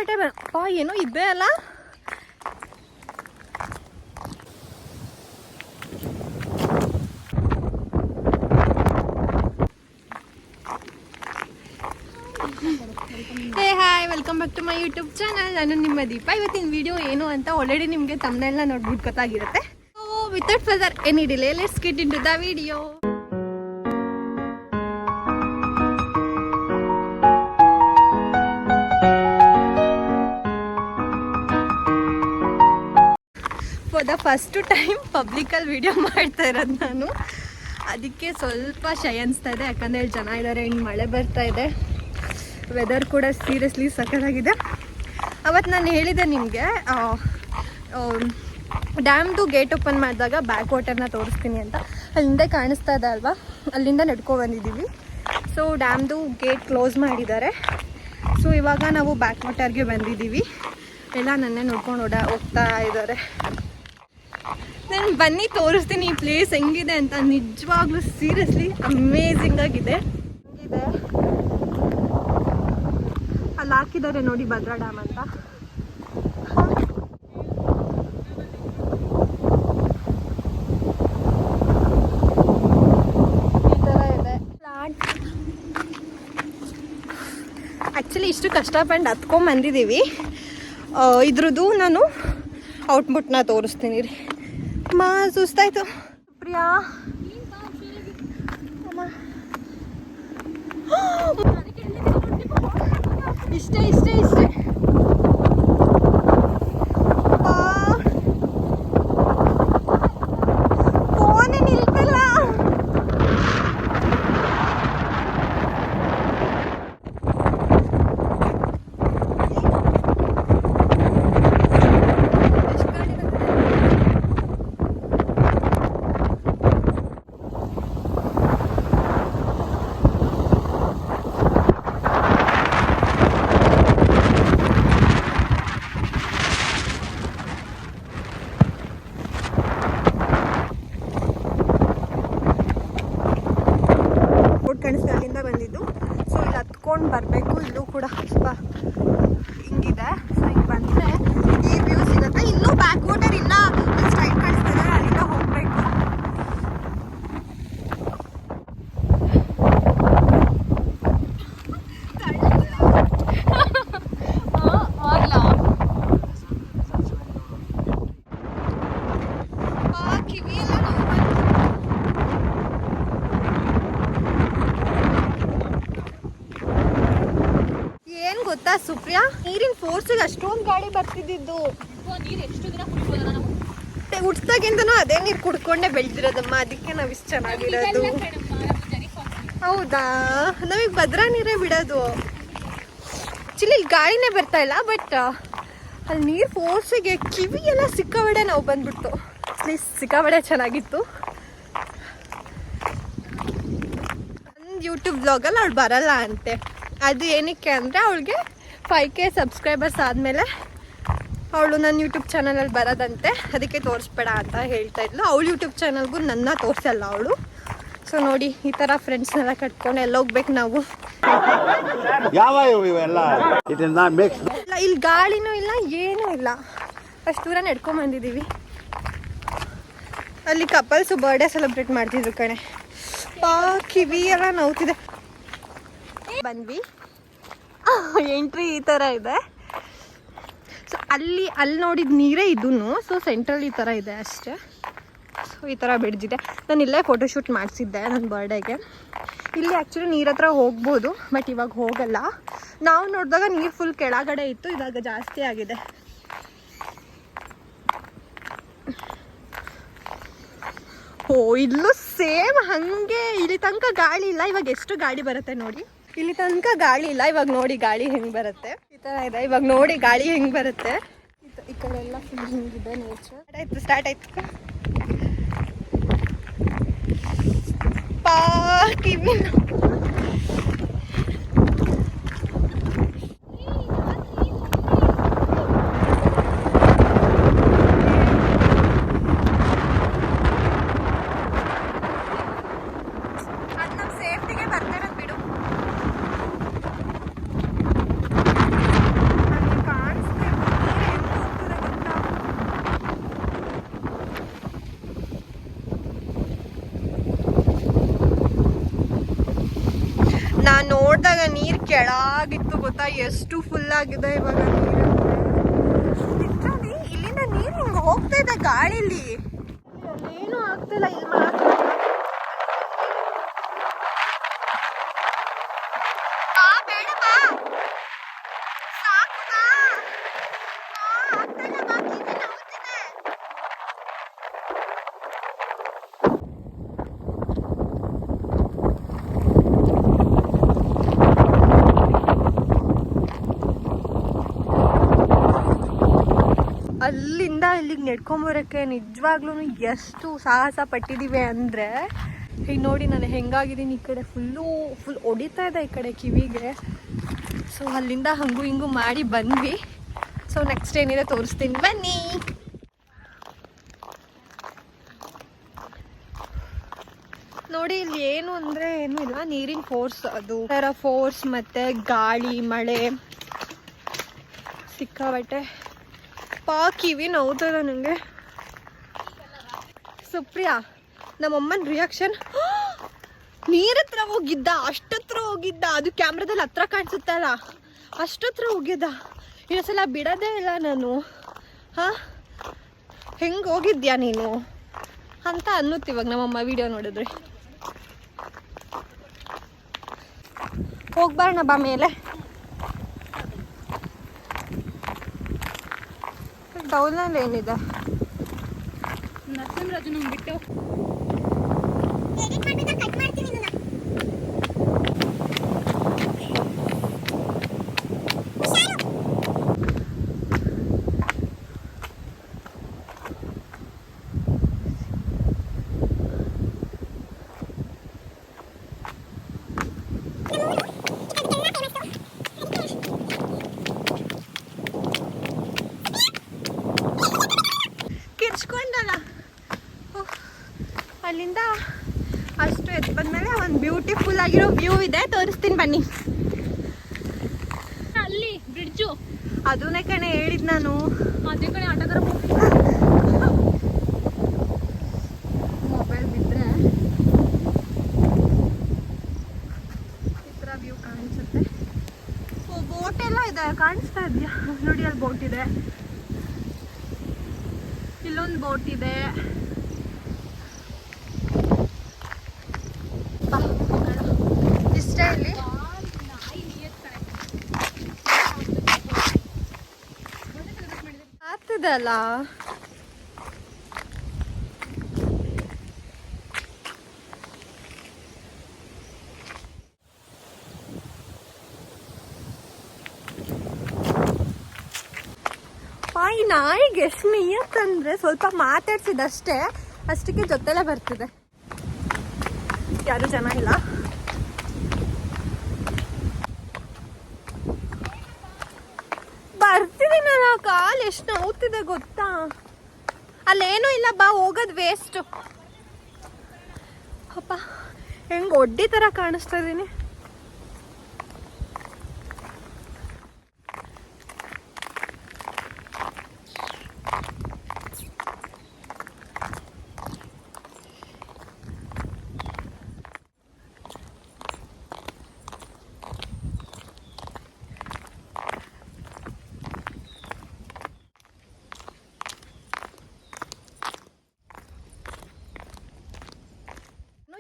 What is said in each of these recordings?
ಸಿಕ್ಕಾಪಟ್ಟೆ ಏನೋ ಇದೆ ಅಲ್ಲ. Hey hi, welcome back to my YouTube channel. ನಾನು ನಿಮ್ಮ ದೀಪ. ಇವತ್ತಿನ ವಿಡಿಯೋ ಏನು ಅಂತ ಆಲ್ರೆಡಿ ನಿಮಗೆ ತಮ್ಮನೆಲ್ಲ ನೋಡ್ಬಿಟ್ಟು ಗೊತ್ತಾಗಿರುತ್ತೆ. So without further any delay let's get into the video. For the first time publicly video ಮಾಡ್ತಾ ಇರೋದು ನಾನು. ಅದಕ್ಕೆ ಸ್ವಲ್ಪ ಶೈ ಅನಿಸ್ತಾ ಇದೆ, ಯಾಕಂದರೆ ಜನ ಇದ್ದಾರೆ, ಹಿಂಗೆ ಮಳೆ ಬರ್ತಾ ಇದೆ, ವೆದರ್ ಕೂಡ ಸೀರಿಯಸ್ಲಿ ಸಖತ್ತಾಗಿದೆ. ಅವತ್ತು ನಾನು ಹೇಳಿದೆ ನಿಮಗೆ ಡ್ಯಾಮ್ದು ಗೇಟ್ ಓಪನ್ ಮಾಡಿದಾಗ ಬ್ಯಾಕ್ ವಾಟರ್ನ ತೋರಿಸ್ತೀನಿ ಅಂತ. ಅಲ್ಲಿಂದ ಕಾಣಿಸ್ತಾ ಇದೆ ಅಲ್ವಾ, ಅಲ್ಲಿಂದ ನಡ್ಕೊಬಂದಿದ್ದೀವಿ. ಸೊ ಡ್ಯಾಮ್ದು ಗೇಟ್ ಕ್ಲೋಸ್ ಮಾಡಿದ್ದಾರೆ. ಸೊ ಇವಾಗ ನಾವು ಬ್ಯಾಕ್ ವಾಟರ್ಗೆ ಬಂದಿದ್ದೀವಿ. ಎಲ್ಲ ನನ್ನೇ ನೋಡ್ಕೊಂಡು ಹೋಗ್ತಾ ಇದ್ದಾರೆ. ನಾನು ಬನ್ನಿ ತೋರಿಸ್ತೀನಿ ಈ ಪ್ಲೇಸ್ ಹೆಂಗಿದೆ ಅಂತ. ನಿಜವಾಗ್ಲೂ ಸೀರಿಯಸ್ಲಿ ಅಮೇಝಿಂಗ್ ಆಗಿದೆ. ಹೆಂಗಿದೆ ಅಲ್ಲಿ ಹಾಕಿದ್ದಾರೆ ನೋಡಿ, ಭದ್ರಾ ಡ್ಯಾಮ್ ಅಂತ. ಈ ಥರ ಇದೆ ಫ್ಲಾಟ್. ಆ್ಯಕ್ಚುಲಿ ಇಷ್ಟು ಕಷ್ಟಪಟ್ಟು ಹತ್ಕೊಂಡ್ಬಂದಿದ್ದೀವಿ. ಇದ್ರದ್ದು ನಾನು ಔಟ್ಪುಟ್ನ ತೋರಿಸ್ತೀನಿ ರೀ. ಅಮ್ಮ ಸುಸ್ತಾಯ್ತು. ಪ್ರಿಯಾ ಇಷ್ಟೇ ಫೋನೇ ನಿಲ್ತಲ್ಲ. ಕಾಣಿಸ್ತಾ ಅಲ್ಲಿಂದ ಬಂದಿದ್ದು. ಸೊ ಇಲ್ಲಿ ಹತ್ಕೊಂಡು ಬರಬೇಕು. ಇಲ್ಲೂ ಕೂಡ ಸ್ವಲ್ಪ ಹಿಂಗಿದೆ. ಸೊ ಹಿಂಗೆ ಬಂದರೆ ಈ ವ್ಯೂ ಸಿಗುತ್ತೆ. ಇನ್ನೂ ಬ್ಯಾಕ್ ವಾಟರ್ ಇಲ್ಲ, ಸ್ಟ್ರೈಟ್ ಕಾಣಿಸ್ತಾ ಇದ್ದಾರೆ, ಅಲ್ಲಿಂದ ಹೋಗಬೇಕು. ಗೊತ್ತಾ ಸುಪ್ರಿಯಾ, ನೀರಿನ ಫೋರ್ಸಿಗೆ ಅಷ್ಟೊಂದು ಗಾಳಿ ಬರ್ತಿದ್ದು. ನೀರು ಎಷ್ಟು ದಿನ ಹುಡ್ಸ್ದಾಗಿಂದನೂ ಅದೇ ನೀರು ಕುಡ್ಕೊಂಡೆ ಬೆಳೆದಿರೋದಮ್ಮ. ಅದಕ್ಕೆ ನಾವು ಇಷ್ಟು ಚೆನ್ನಾಗಿರೋದು. ಹೌದಾ, ನಮಗೆ ಭದ್ರಾ ನೀರೇ ಬಿಡೋದು. ಆ್ಯಕ್ಚುಲಿ ಇಲ್ಲಿ ಗಾಳಿನೇ ಬರ್ತಾ ಇಲ್ಲ, ಬಟ್ ಅಲ್ಲಿ ನೀರು ಫೋರ್ಸಿಗೆ ಕಿವಿ ಎಲ್ಲ ಸಿಕ್ಕಾಬಡೆ ನಾವು ಬಂದ್ಬಿಟ್ಟು. ಸಿಕ್ಕಾಬಡೆ ಚೆನ್ನಾಗಿತ್ತು. ಒಂದು ಯೂಟ್ಯೂಬ್ ಬ್ಲಾಗಲ್ಲಿ ಅವಳು ಬರಲ್ಲ ಅಂತೆ. ಅದು ಏನಕ್ಕೆ ಅಂದರೆ ಅವಳಿಗೆ 5K ಸಬ್ಸ್ಕ್ರೈಬರ್ಸ್ ಆದಮೇಲೆ ಅವಳು ನನ್ನ ಯೂಟ್ಯೂಬ್ ಚಾನಲಲ್ಲಿ ಬರೋದಂತೆ. ಅದಕ್ಕೆ ತೋರಿಸ್ಬೇಡ ಅಂತ ಹೇಳ್ತಾ ಇದ್ಲು. ಅವಳು ಯೂಟ್ಯೂಬ್ ಚಾನಲ್ಗೂ ನನ್ನ ತೋರಿಸಲ್ಲ ಅವಳು. ಸೊ ನೋಡಿ, ಈ ಥರ ಫ್ರೆಂಡ್ಸ್ನೆಲ್ಲ ಕಟ್ಕೊಂಡು ಎಲ್ಲ ಹೋಗ್ಬೇಕು ನಾವು. ಇಲ್ಲಿ ಗಾಳಿನೂ ಇಲ್ಲ, ಏನೂ ಇಲ್ಲ. ಅಷ್ಟು ದೂರ ನಡ್ಕೊಂಬಂದಿದ್ದೀವಿ. ಅಲ್ಲಿ ಕಪಲ್ಸು ಬರ್ಡೇ ಸೆಲೆಬ್ರೇಟ್ ಮಾಡ್ತಿದ್ರು ಕಣೆ. ಕಿವಿ ಎಲ್ಲ ನೋವ್ತಿದೆ. ಬಂದ್ವಿ. ಎಂಟ್ರಿ ಈ ಥರ ಇದೆ. ಸೊ ಅಲ್ಲಿ ನೋಡಿದ ನೀರೇ ಇದನ್ನು. ಸೊ ಸೆಂಟ್ರಲ್ ಈ ಥರ ಇದೆ ಅಷ್ಟೇ. ಸೊ ಈ ಥರ ಬೆಳೆದಿದೆ. ನಾನು ಇಲ್ಲೇ ಫೋಟೋಶೂಟ್ ಮಾಡಿಸಿದ್ದೆ ನನ್ನ ಬರ್ಡೇಗೆ. ಇಲ್ಲಿ ಆ್ಯಕ್ಚುಲಿ ನೀರ ಹತ್ರ ಹೋಗ್ಬೋದು, ಬಟ್ ಇವಾಗ ಹೋಗಲ್ಲ. ನಾವು ನೋಡಿದಾಗ ನೀರು ಫುಲ್ ಕೆಳಗಡೆ ಇತ್ತು, ಇವಾಗ ಜಾಸ್ತಿ ಆಗಿದೆ. ಓ, ಇಲ್ಲೂ ಸೇಮ್ ಹಾಗೆ. ಇಲ್ಲಿ ತನಕ ಗಾಳಿ ಇಲ್ಲ, ಇವಾಗ ಎಷ್ಟು ಗಾಳಿ ಬರುತ್ತೆ ನೋಡಿ. ಇಲ್ಲಿ ತನಕ ಗಾಳಿ ಇಲ್ಲ, ಇವಾಗ ನೋಡಿ ಗಾಳಿ ಹೆಂಗೆ ಬರುತ್ತೆ. ಈ ಥರ ಇದೆ. ಇವಾಗ ನೋಡಿ ಗಾಳಿ ಹೆಂಗೆ ಬರುತ್ತೆ. ಈ ಕಡೆ ಎಲ್ಲ ಫುಲ್ ಹಿಂಗಿದೆ ನೇಚರ್. ಸ್ಟಾರ್ಟ್ ಆಯ್ತು. ಕಿವಿ ಬೆಳಗಾಗಿತ್ತು ಗೊತ್ತಾ, ಎಷ್ಟು ಫುಲ್ ಆಗಿದೆ ಇವಾಗ ನೀರು. ಇಲ್ಲಿಂದ ನೀರು ಹಿಂಗೆ ಹೋಗ್ತಾ ಇದೆ ಗಾಳಿಲಿ, ಏನು ಆಗ್ತಿಲ್ಲ ಇಲ್ಲಿ ಮಾತ್ರ. ಅಲ್ಲಿಂದ ಇಲ್ಲಿಗೆ ನೆಡ್ಕೊಂಬರೋಕ್ಕೆ ನಿಜವಾಗ್ಲೂ ಎಷ್ಟು ಸಾಹಸ ಪಟ್ಟಿದ್ದೀವಿ ಅಂದರೆ, ಈಗ ನೋಡಿ ನಾನು ಹೆಂಗಾಗಿದ್ದೀನಿ, ಈ ಕಡೆ ಫುಲ್ ಹೊಡಿತಾ ಇದೆ ಈ ಕಡೆ ಕಿವಿಗೆ. ಸೊ ಅಲ್ಲಿಂದ ಹಂಗೂ ಹಿಂಗೂ ಮಾಡಿ ಬಂದ್ವಿ. ಸೊ ನೆಕ್ಸ್ಟ್ ಏನಿದೆ ತೋರಿಸ್ತೀನಿ, ಬನ್ನಿ. ನೋಡಿ ಇಲ್ಲಿ ಏನು ಅಂದರೆ ಏನೂ ಇಲ್ಲ, ನೀರಿನ ಫೋರ್ಸ್, ಅದು ಥರ ಫೋರ್ಸ್ ಮತ್ತು ಗಾಳಿ ಮಳೆ ಸಿಕ್ಕಾಬಟ್ಟೆ. ಕಿವಿ ನೋವ್ತದ ನನಗೆ. ಸುಪ್ರಿಯಾ, ನಮ್ಮಮ್ಮನ ರಿಯಾಕ್ಷನ್, ನೀರ ಹತ್ರ ಹೋಗಿದ್ದ, ಅಷ್ಟತ್ರ ಹೋಗಿದ್ದ, ಅದು ಕ್ಯಾಮ್ರಾದಲ್ಲಿ ಹತ್ರ ಕಾಣಿಸುತ್ತಲ್ಲ ಅಷ್ಟತ್ರ ಹೋಗಿದ್ದ, ಇನ್ನೊಂದ್ಸಲ ಬಿಡೋದೇ ಇಲ್ಲ ನಾನು. ಹೆಂಗೆ ಹೋಗಿದ್ಯಾ ನೀನು ಅಂತ ಅನ್ನುತ್ತೆ ಇವಾಗ ನಮ್ಮಮ್ಮ ವಿಡಿಯೋ ನೋಡಿದ್ರೆ. ಹೋಗ್ಬಾರ್ಣ ಬಾ ಮೇಲೆ. ಡೌನಲ್ಲಿ ಏನಿದೆ? ನರಸಿಂಹರಾಜು ನಂಗೆ ಬಿಟ್ಟು ಅಲ್ಲಿಂದ ಅಷ್ಟು ಎತ್ತು ಬಂದ್ಮೇಲೆ ಒಂದು ಬ್ಯೂಟಿಫುಲ್ ಆಗಿರೋ ವ್ಯೂ ಇದೆ, ತೋರಿಸ್ತೀನಿ ಬನ್ನಿ. ಅಲ್ಲಿ ಬ್ರಿಡ್ಜು, ಅದನ್ನೇ ಕಣೆ ಹೇಳಿದ್ ನಾನು. ಅದೇ ಕಡೆ ಆಟೋದರ ಮೊಬೈಲ್ ಬಿದ್ದರೆ ಈ ಥರ ವ್ಯೂ ಕಾಣಿಸುತ್ತೆ. ಬೋಟ್ ಎಲ್ಲ ಇದೆ, ಕಾಣಿಸ್ತಾ ಇದೆಯಾ ನೋಡಿ, ಅಲ್ಲಿ ಬೋಟ್ ಇದೆ, ಇಲ್ಲೊಂದು ಬೋಟ್ ಇದೆ. ಇಷ್ಟೇ ಇಲ್ಲಿ ಆಗ್ತದಲ್ಲ. ಈ ನಾಯಿಗೆ ಎಷ್ಟು ನಿಯತ್ತಂದ್ರೆ ಸ್ವಲ್ಪ ಮಾತಾಡ್ಸಿದಷ್ಟೇ, ಅಷ್ಟಕ್ಕೆ ಜೊತೆಲೆ ಬರ್ತಿದೆ. ಯಾರು ಜನ ಇಲ್ಲ. ಬರ್ತಿದ್ದೀನಲ್ಲ, ಕಾಲು ಎಷ್ಟು ನೋವ್ತಿದೆ ಗೊತ್ತಾ. ಅಲ್ಲೇನೂ ಇಲ್ಲ, ಬಾ ಹೋಗೋದು ವೇಸ್ಟ್. ಅಪ್ಪ ಹೆಂಗೆ ಒಡ್ಡಿ ಥರ ಕಾಣಿಸ್ತಾ ಇದ್ದೀನಿ.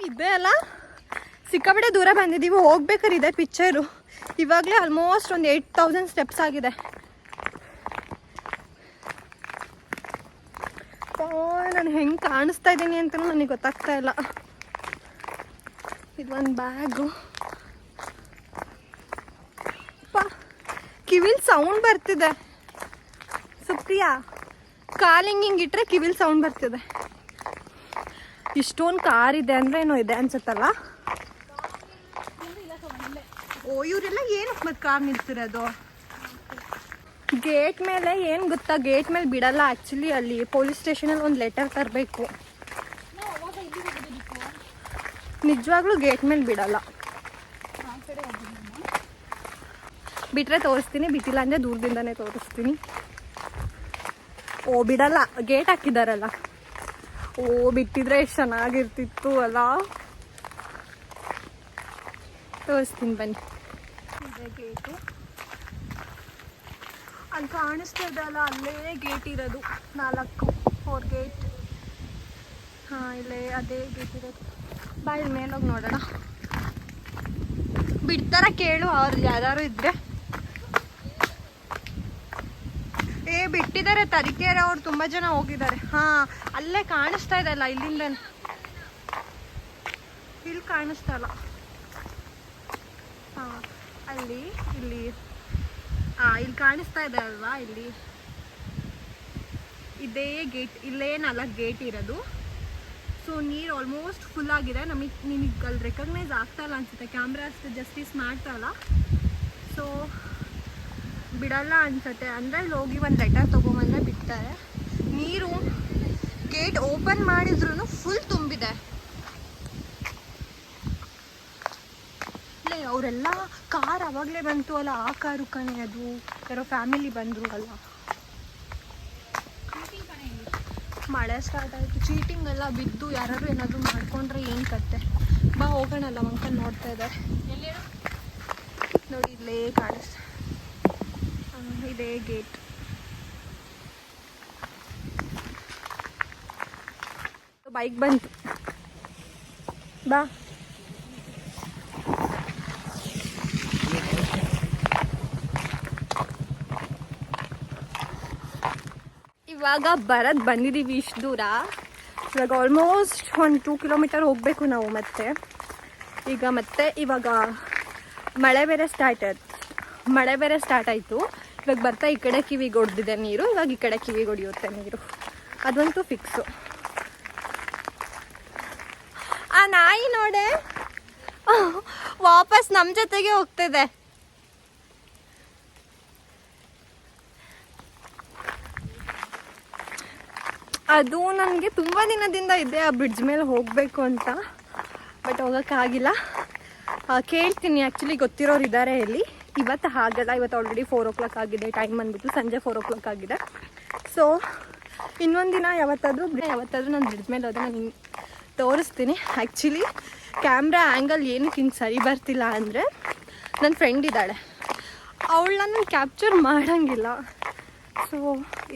ಇದೇ ಅಲ್ಲ, ಸಿಕ್ಕಾಪಟ್ಟೆ ದೂರ ಬಂದಿದ್ದೀವಿ, ಹೋಗ್ಬೇಕಾರಿದೆ ಪಿಕ್ಚರು. ಇವಾಗಲೇ ಆಲ್ಮೋಸ್ಟ್ ಒಂದು 8000 ಸ್ಟೆಪ್ಸ್ ಆಗಿದೆ. ನಾನು ಹೆಂಗೆ ಕಾಣಿಸ್ತಾ ಇದ್ದೀನಿ ಅಂತಲೂ ನನಗೆ ಗೊತ್ತಾಗ್ತಾ ಇಲ್ಲ. ಇದೊಂದು ಬ್ಯಾಗು. ಕಿವಿಲ್ ಸೌಂಡ್ ಬರ್ತಿದೆ ಸುಪ್ರಿಯಾ, ಕಾಲಿಂಗ್ ಹಿಂಗೆ ಇಟ್ಟರೆ ಕಿವಿಲ್ ಸೌಂಡ್ ಬರ್ತಿದೆ. ಇಷ್ಟೊಂದು ಕಾರ್ ಇದೆ ಅಂದರೆ ಏನೋ ಇದೆ ಅನ್ಸುತ್ತಲ್ಲ. ಓ ಇವರೆಲ್ಲ ಏನಕ್ಕೆ ಮತ್ತೆ ಕಾರ್ ನಿಲ್ಸಿರೋದು? ಗೇಟ್ ಮೇಲೆ ಏನು ಗೊತ್ತಾ, ಗೇಟ್ ಮೇಲೆ ಬಿಡಲ್ಲ ಆ್ಯಕ್ಚುಲಿ. ಅಲ್ಲಿ ಪೊಲೀಸ್ ಸ್ಟೇಷನಲ್ಲಿ ಒಂದು ಲೆಟರ್ ತರಬೇಕು. ನಿಜವಾಗ್ಲೂ ಗೇಟ್ ಮೇಲೆ ಬಿಡಲ್ಲ. ಬಿಟ್ಟರೆ ತೋರಿಸ್ತೀನಿ, ಬಿಟ್ಟಿಲ್ಲ ಅಂದರೆ ದೂರದಿಂದನೇ ತೋರಿಸ್ತೀನಿ. ಓ ಬಿಡಲ್ಲ, ಗೇಟ್ ಹಾಕಿದಾರಲ್ಲ. ಓ ಬಿಟ್ಟಿದ್ರೆ ಎಷ್ಟು ಚೆನ್ನಾಗಿರ್ತಿತ್ತು ಅಲ್ಲ. ತೋರಿಸ್ತೀನಿ ಬನ್ನಿ. ಗೇಟು ಅಲ್ಲಿ ಕಾಣಿಸ್ತಾ ಇದೆಯಲ್ಲ, ಅಲ್ಲೇ ಗೇಟ್ ಇರೋದು 4 ಗೇಟ್. ಹಾಂ, ಇಲ್ಲೇ ಅದೇ ಗೇಟ್ ಇರೋದು. ಬಾ ಇಲ್ಲಿ ಮೇಲೋಗಿ ನೋಡೋಣ. ಬಿಡ್ತಾರ ಕೇಳು ಅವ್ರು ಯಾರು ಇದ್ರೆ. ಬಿಟ್ಟಿದ್ದಾರೆ ತರೀಕೆರೆ ಅವ್ರು, ತುಂಬ ಜನ ಹೋಗಿದ್ದಾರೆ. ಹಾಂ, ಅಲ್ಲೇ ಕಾಣಿಸ್ತಾ ಇದೆಯಲ್ಲ, ಇಲ್ಲಿಂದ ಇಲ್ಲಿ ಕಾಣಿಸ್ತಾ ಇಲ್ಲ. ಹಾಂ, ಇಲ್ಲಿ ಕಾಣಿಸ್ತಾ ಇದೆ ಅಲ್ವಾ, ಇಲ್ಲಿ ಇದೇ ಗೇಟ್, ಇಲ್ಲೇ 4 ಗೇಟ್ ಇರೋದು. ಸೊ ನೀರು ಆಲ್ಮೋಸ್ಟ್ ಫುಲ್ ಆಗಿದೆ. ನಿನಗೆ ಅಲ್ಲಿ ರೆಕಗ್ನೈಸ್ ಆಗ್ತಾ ಇಲ್ಲ ಅನ್ಸುತ್ತೆ, ಕ್ಯಾಮ್ರಾ ಅಷ್ಟು ಜಸ್ಟಿಸ್ ಮಾಡ್ತಾ ಇಲ್ಲ. ಸೊ ಬಿಡಲ್ಲ ಅನ್ಸುತ್ತೆ. ಅಂದರೆ ಇಲ್ಲಿ ಹೋಗಿ ಒಂದು ಲೆಟರ್ ತೊಗೊಂಬಂದ್ರೆ ಬಿಡ್ತಾರೆ. ನೀರು ಗೇಟ್ ಓಪನ್ ಮಾಡಿದ್ರು ಫುಲ್ ತುಂಬಿದೆ. ಅವರೆಲ್ಲ ಕಾರ್ ಅವಾಗಲೇ ಬಂತು ಅಲ್ಲ, ಆ ಕಾರು ಕಣೆ ಅದು. ಯಾರೋ ಫ್ಯಾಮಿಲಿ ಬಂದರು ಅಲ್ಲ. ಮಳೆ ಸ್ಟಾರ್ಟ್ ಆಯಿತು. ಚೀಟಿಂಗ್ ಎಲ್ಲ ಬಿದ್ದು ಯಾರು ಏನಾದರೂ ಮಾಡ್ಕೊಂಡ್ರೆ ಏನು ಕತೆ. ಬಾ ಹೋಗೋಣಲ್ಲ, ಅಂಕಲ್ ನೋಡ್ತಾ ಇದ್ದಾರೆ ನೋಡಿ, ಇಲ್ಲೇ ಕಾಣಿಸ್ತಾ ಇದೇ ಗೇಟ್. ಬೈಕ್ ಬಂತು, ಬಾ. ಇವಾಗ ಬಂದಿದ್ದೀವಿ ಇಷ್ಟು ದೂರ. ಇವಾಗ ಆಲ್ಮೋಸ್ಟ್ ಒಂದು 2 ಕಿಲೋಮೀಟರ್ ಹೋಗಬೇಕು ನಾವು. ಇವಾಗ ಮಳೆ ಬೇರೆ ಸ್ಟಾರ್ಟ್ ಆಯಿತು. ಇವಾಗ ಬರ್ತಾ ಈ ಕಡೆ ಕಿವಿಗೆ ಹೊಡೆದಿದೆ ನೀರು. ಇವಾಗ ಈ ಕಡೆ ಕಿವಿಗೆ ಹೊಡೆಯುತ್ತೆ ನೀರು, ಅದಂತೂ ಫಿಕ್ಸು. ಆ ನಾಯಿ ನೋಡೆ ವಾಪಸ್ ನಮ್ಮ ಜೊತೆಗೆ ಹೋಗ್ತಿದೆ. ಅದು ನನಗೆ ತುಂಬ ದಿನದಿಂದ ಇದೆ ಆ ಬ್ರಿಡ್ಜ್ ಮೇಲೆ ಹೋಗಬೇಕು ಅಂತ, ಬಟ್ ಹೋಗೋಕ್ಕಾಗಿಲ್ಲ. ಕೇಳ್ತೀನಿ, ಆ್ಯಕ್ಚುಲಿ ಗೊತ್ತಿರೋರು ಇದ್ದಾರೆ ಇಲ್ಲಿ. ಇವತ್ತು ಆಗಲ್ಲ, ಇವತ್ತು ಆಲ್ರೆಡಿ 4 o'clock ಆಗಿದೆ. ಟೈಮ್ ಬಂದುಬಿಟ್ಟು ಸಂಜೆ 4 o'clock ಆಗಿದೆ. ಸೊ ಇನ್ನೊಂದು ದಿನ ಯಾವತ್ತಾದರೂ ನಾನು ಬ್ರಿಡ್ಜ್ ಮೇಲೆ ಹೋದರೆ ನಾನು ಹಿಂಗೆ ತೋರಿಸ್ತೀನಿ. ಆ್ಯಕ್ಚುಲಿ ಕ್ಯಾಮ್ರಾ ಆ್ಯಂಗಲ್ ಏನಕ್ಕೆ ಹಿಂಗೆ ಸರಿ ಬರ್ತಿಲ್ಲ ಅಂದರೆ, ನನ್ನ ಫ್ರೆಂಡ್ ಇದ್ದಾಳೆ, ಅವಳನ್ನ ನಾನು ಕ್ಯಾಪ್ಚರ್ ಮಾಡೋಂಗಿಲ್ಲ. ಸೊ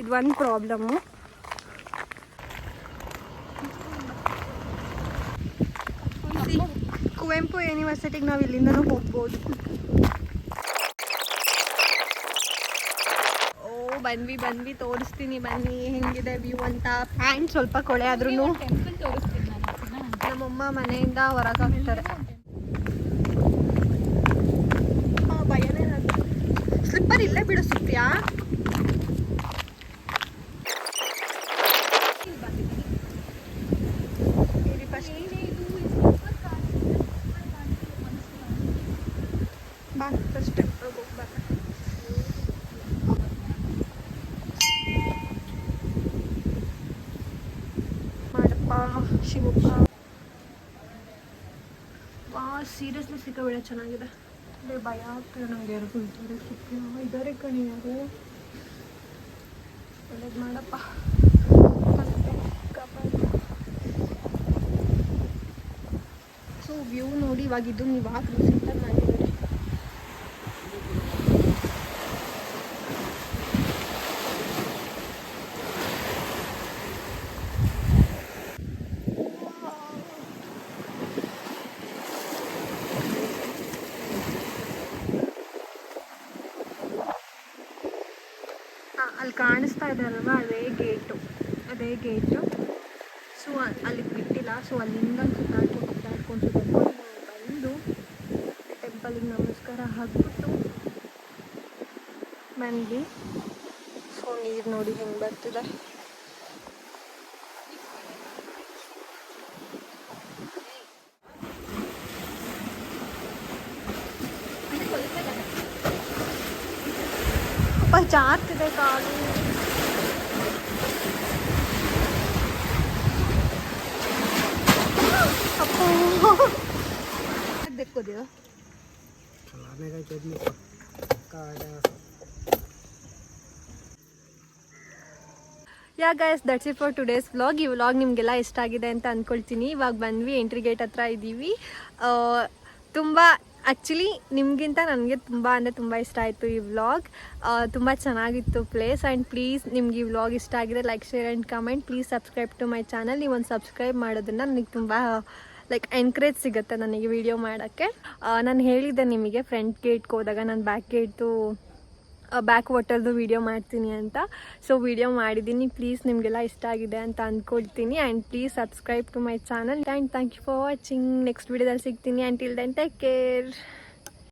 ಇದು ಒಂದು ಪ್ರಾಬ್ಲಮ್ಮು. ಕುವೆಂಪು ಯೂನಿವರ್ಸಿಟಿಗೆ ನಾವು ಇಲ್ಲಿಂದನೂ ಹೋಗ್ಬೋದು. ಬಂದ್ವಿ ತೋರಿಸ್ತೀನಿ ಬನ್ನಿ ಹೆಂಗಿದೆ ವ್ಯೂ ಅಂತ. ಪ್ಯಾಂಟ್ ಸ್ವಲ್ಪ ಕೊಳೆ ಆದ್ರೂ ನಮ್ಮಮ್ಮ ಮನೆಯಿಂದ ಹೊರಗೆ ಹಾಕ್ತಾರೆ. ಭಯನೇ ಸ್ಲಿಪ್ಪರ್ ಇಲ್ಲೇ ಬಿಡು ಸುತ್ತ್ಯಾ. ಶಿವಪ್ಪ, ಸೀರಿಯಸ್ಲಿ ಸಿಕ್ಕಾಬಿಡ ಚೆನ್ನಾಗಿದೆ. ಅದೇ ಭಯ ಆಗ್ತದೆ ನನಗೆ. ಯಾರು ಇದ್ದಾರೆ ಸುತ್ತ ಇದ್ದಾರೆ ಕಣಿ, ಯಾರು ಒಳ್ಳೇದು ಮಾಡಪ್ಪ. ಸೊ ವ್ಯೂ ನೋಡಿ ಇವಾಗ ಇದು ನೀವು ರೀಸೆಂಟಾಗಿ ಮಾಡಿದ್ದೀರಿ. ಅಲ್ಲಿ ಕಾಣಿಸ್ತಾ ಇದೆ ಅಲ್ವಾ, ಅದೇ ಗೇಟು. ಸೊ ಅಲ್ಲಿಗೆ ಬಿಟ್ಟಿಲ್ಲ. ಸೊ ಅಲ್ಲಿಂದ ಸುತ್ತಾಡ್ಕೊಂಡು ಬಂದು ಟೆಂಪಲಿಗೆ ನಮಸ್ಕಾರ ಹಾಕ್ಬಿಟ್ಟು ಬಂದ್ವಿ. ಸೊ ನೀರು ನೋಡಿ ಹೆಂಗೆ ಬರ್ತಿದೆ. ಜಾರ್ತಿದೆ ಕಾಲು. देखो ಯಾ guys, that's it for today's vlog. ಈ ವ್ಲಾಗ್ ನಿಮಗೆಲ್ಲ ಇಷ್ಟ ಆಗಿದೆ ಅಂತ ಅಂದ್ಕೊಳ್ತೀನಿ. ಇವಾಗ ಬಂದ್ವಿ, ಎಂಟ್ರಿ ಗೇಟ್ ಹತ್ರ ಇದ್ದೀವಿ. ತುಂಬ ಆ್ಯಕ್ಚುಲಿ ನಿಮಗಿಂತ ನನಗೆ ತುಂಬ ಅಂದರೆ ತುಂಬ ಇಷ್ಟ ಆಯಿತು ಈ ವ್ಲಾಗ್. ತುಂಬ ಚೆನ್ನಾಗಿತ್ತು ಪ್ಲೇಸ್. ಆ್ಯಂಡ್ ಪ್ಲೀಸ್ ನಿಮ್ಗೆ ಈ ವ್ಲಾಗ್ ಇಷ್ಟ ಆಗಿದೆ like share and comment. Please subscribe to my channel. ನೀವು ಒಂದು ಸಬ್ಸ್ಕ್ರೈಬ್ ಮಾಡೋದ್ರಿಂದ ನನಗೆ ತುಂಬ ಲೈಕ್ ಎನ್ಕರೇಜ್ ಸಿಗುತ್ತೆ ನನಗೆ ವಿಡಿಯೋ ಮಾಡೋಕ್ಕೆ. ನಾನು ಹೇಳಿದ್ದೆ ನಿಮಗೆ ಫ್ರಂಟ್ ಗೇಟ್ಗೆ ಹೋದಾಗ ನಾನು ಬ್ಯಾಕ್ ವಾಟರ್ದು ವೀಡಿಯೋ ಮಾಡ್ತೀನಿ ಅಂತ. ಸೊ ವೀಡಿಯೋ ಮಾಡಿದ್ದೀನಿ. ಪ್ಲೀಸ್ ನಿಮಗೆಲ್ಲ ಇಷ್ಟ ಆಗಿದೆ ಅಂತ ಅಂದ್ಕೊಳ್ತೀನಿ. And please subscribe to my channel. And thank you for watching. Next ವೀಡಿಯೋದಲ್ಲಿ ಸಿಗ್ತೀನಿ. And till then take care.